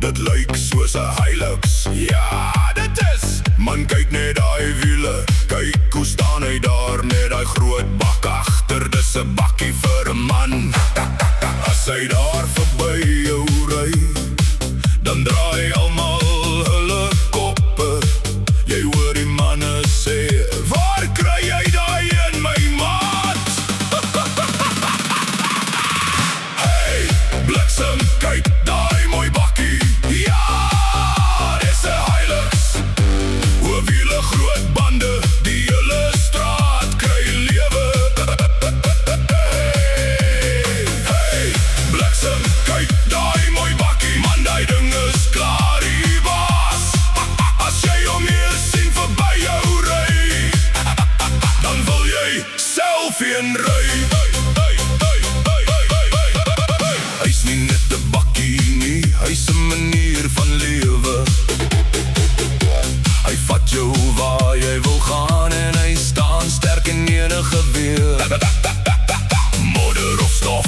Dit lyk soos 'n Hilux. Ja, dit is. Man, kyk net daai wiele. Kyk hoe staan hy daar met daai groot bak agter. Dis 'n bakkie vir 'n man. As hy daar verby jou ry, dan draai almal hulle koppe. Jy hoor die manne sê, waar kry jy daai in my maat? Hey, bliksem, kyk daai mooi bakkie. Ja, dis 'n Hilux. Hoë wiele, groot bande, die hele straat kry lewe. Hey, bliksem, kyk daai mooi bakkie. Man, daai ding is klaar, die baas. As jy hom hier sien verby jou ry, dan wil jy self een ry. Hy's nie net 'n bakkie nie, hy's 'n manier van lewe. Hy vat jou waar jy wil gaan en hy staan sterk in enige weer. Modder of stof,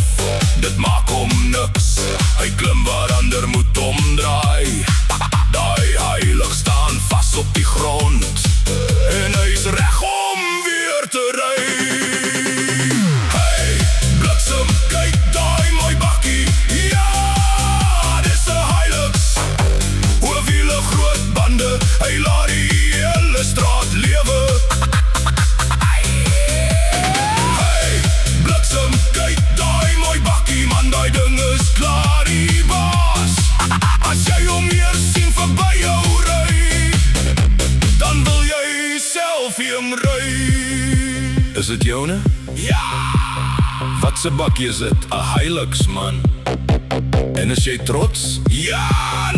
dit maak hom niks. Hy klim waar ander moet omdraai. Daai Hilux staan vas op die grond en hy's reg om weer te ry. Hey, bliksem, kyk daai mooi bakkie. Ja, dis 'n Hilux. Hoë wiele, groot bande, hy laat die hele straat lewe. Hey, bliksem, kyk daai mooi bakkie. Man, daai ding is klaar, die baas. As jy hom hier sien verby jou ry, dan wil jy self een ry. Is dit joune? Ja! Wat 'n bakkie is dit? 'n Hilux, man. En is jy trots? Ja!